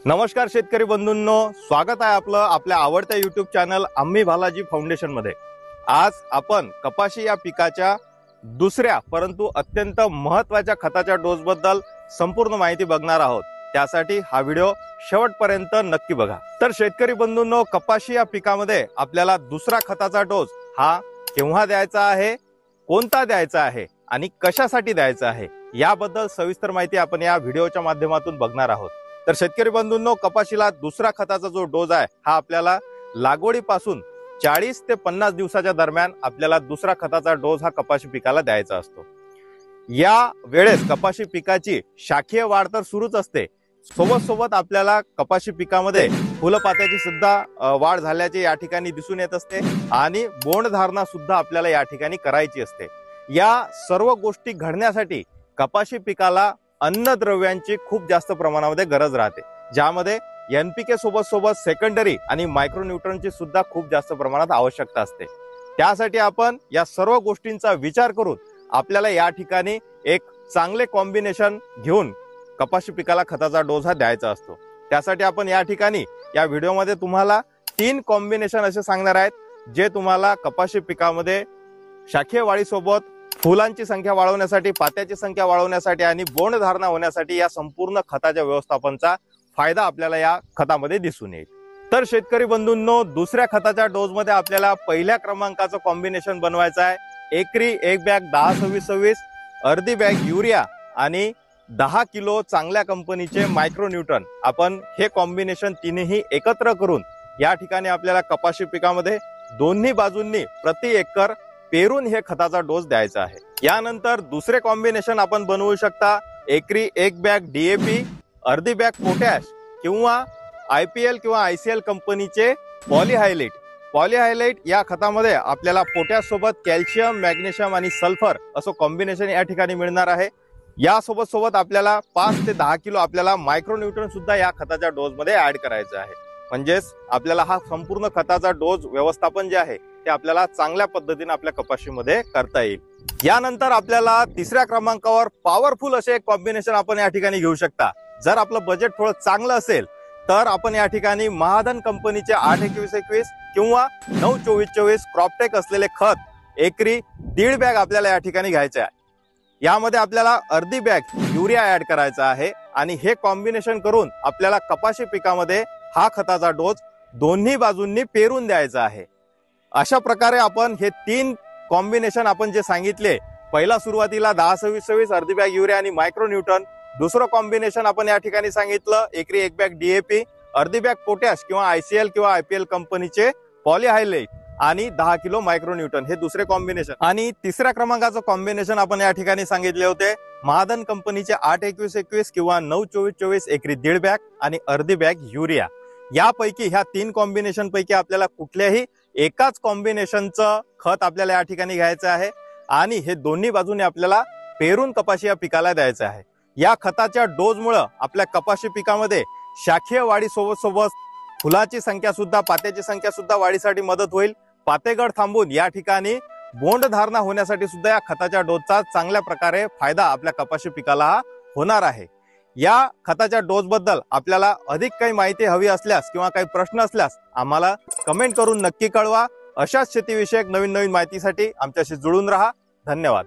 नमस्कार शेतकरी बंधूंनो, स्वागत आहे आपलं आपल्या आवडत्या YouTube चॅनल आम्ही भालाजी फाउंडेशन मध्ये। आज आपण कपाशी या पिकाच्या दुसऱ्या परंतु अत्यंत महत्त्वाच्या खताच्या डोस बद्दल संपूर्ण माहिती बघणार आहोत। त्यासाठी हा व्हिडिओ शेवटपर्यंत नक्की बघा। तर शेतकरी बंधूंनो, कपाशी या पिकामध्ये आपल्याला दुसरा खताचा डोस हा केव्हा द्यायचा आहे, कोणता द्यायचा आहे आणि कशासाठी द्यायचा आहे याबद्दल सविस्तर माहिती आपण या व्हिडिओच्या माध्यमातून बघणार आहोत। तर शेतकरी बंधूंनो, कपाशीला दुसरा खताचा जो डोस आहे हा आपल्याला लागवडीपासून 40 ते 50 दिवसाच्या दरम्यान आपल्याला दुसरा खताचा डोस हा कपाशी पिकाला द्यायचा असतो। या वेळेस कपाशी पिकाची शाखीय वाढ तर सुरूच असते, सोबत आपल्याला कपाशी पिकामध्ये फुलपात्याची सुद्धा वाढ झाल्याचे या ठिकाणी दिसून येत असते आणि बोंड धारणा सुद्धा आपल्याला या ठिकाणी करायची असते। या सर्व गोष्टी घडण्यासाठी कपाशी पिकाला अन्नद्रव्यांची खूप जास्त प्रमाणामध्ये गरज राहते, ज्यामध्ये एनपीके सोबत सेकंडरी आणि मायक्रोन्यूट्रनची सुद्धा खूप जास्त प्रमाणात आवश्यकता असते। त्यासाठी आपण या सर्व गोष्टींचा विचार करून आपल्याला या ठिकाणी एक चांगले कॉम्बिनेशन घेऊन कपाशी पिकाला खताचा डोस हा द्यायचा असतो। त्यासाठी आपण या ठिकाणी या व्हिडिओमध्ये तुम्हाला 3 कॉम्बिनेशन असे सांगणार आहेत, जे तुम्हाला कपाशी पिकामध्ये शाखीय वाढीसोबत फुलांची संख्या वाढवण्यासाठी, पात्याची संख्या वाढवण्यासाठी आणि बोंड धारणा होण्यासाठी या संपूर्ण खताच्या व्यवस्थापनाचा फायदा आपल्याला या खतामध्ये दिसून येईल। तर शेतकरी बंधूंनो, दुसऱ्या खताच्या डोस मध्ये आपल्याला पहिल्या क्रमांकाचं कॉम्बिनेशन बनवायचं आहे। एकरी एक बॅग 10-26-26, अर्धी बॅग युरिया आणि 10 किलो चांगल्या कंपनीचे मायक्रोन्यूट्रन। आपण हे कॉम्बिनेशन तिन्ही एकत्र करून या ठिकाणी आपल्याला कपाशी पिकामध्ये दोन्ही बाजूंनी प्रति एकर पेरून हे खताचा डोस द्यायचा आहे। यानंतर दुसरे कॉम्बिनेशन आपण बनवू शकता, एकरी एक बॅग डीएपी, अर्धी बॅग पोटॅश किंवा आयपीएल किंवा आयसीएल कंपनीचे पॉलीहायलाइट या खतामध्ये आपल्याला पोटॅश सोबत कॅल्शियम, मॅग्नेशियम आणि सल्फर असं कॉम्बिनेशन या ठिकाणी मिळणार आहे। या सोबत आपल्याला 5 ते 10 किलो आपल्याला मायक्रोन्यूट्रन सुद्धा या खताच्या डोस मध्ये ऍड करायचं आहे। म्हणजेच आपल्याला हा संपूर्ण खताचा डोस व्यवस्थापन जे आहे ते आपल्याला चांगल्या पद्धतीने आपल्या कपाशीमध्ये करता येईल। यानंतर आपल्याला तिसऱ्या क्रमांकावर पॉवरफुल असे एक कॉम्बिनेशन आपण या ठिकाणी घेऊ शकता। जर आपलं बजेट थोडं चांगलं असेल तर आपण या ठिकाणी महाधन कंपनीचे 8-21-21 किंवा 9-24-24 क्रॉपटेक असलेले खत एकरी 1.5 बॅग आपल्याला या ठिकाणी घ्यायचे आहे। यामध्ये आपल्याला अर्धी बॅग युरिया ऍड करायचा आहे आणि हे कॉम्बिनेशन करून आपल्याला कपाशी पिकामध्ये हा खताचा डोस दोन्ही बाजूंनी पेरून द्यायचा आहे। अशा प्रकारे आपण हे 3 कॉम्बिनेशन आपण जे सांगितले, पहिला सुरुवातीला 10-26-26 अर्धी बॅग युरिया आणि मायक्रोन्यूट्रन, दुसरं कॉम्बिनेशन आपण या ठिकाणी सांगितलं एकरी एक बॅग डीएपी, अर्धी बॅग पोटॅश किंवा आयसीएल किंवा आयपीएल कंपनीचे पॉलीहायलाइट आणि 10 किलो मायक्रोन्यूट्रन, हे दुसरे कॉम्बिनेशन। आणि तिसऱ्या क्रमांकाचं कॉम्बिनेशन आपण या ठिकाणी सांगितले होते महाधन कंपनीचे 8-21-21 किंवा 9-24-24 एकरी 1.5 बॅग आणि अर्धी बॅग युरिया। यापैकी ह्या 3 कॉम्बिनेशन पैकी आपल्याला कुठल्याही एकाच कॉम्बिनेशनचं खत आपल्याला या ठिकाणी घ्यायचं आहे आणि हे दोन्ही बाजूने आपल्याला पेरून कपाशी या पिकाला द्यायचं आहे। या खताच्या डोसमुळे आपल्या कपाशी पिकामध्ये शाखीय वाढी सोबत फुलाची संख्या सुद्धा, पात्याची संख्या सुद्धा वाढीसाठी मदत होईल। पातेगड थांबून या ठिकाणी बोंड धारणा होण्यासाठी सुद्धा या खताच्या डोसचा चांगल्या प्रकारे फायदा आपल्या कपाशी पिकाला होणार आहे। या खताच्या डोस बद्दल आपल्याला अधिक काही माहिती हवी असल्यास किंवा काही प्रश्न असल्यास आम्हाला कमेंट करून नक्की कळवा। अशाच शेतीविषयक नवीन माहितीसाठी आमच्याशी जुळून राहा। धन्यवाद।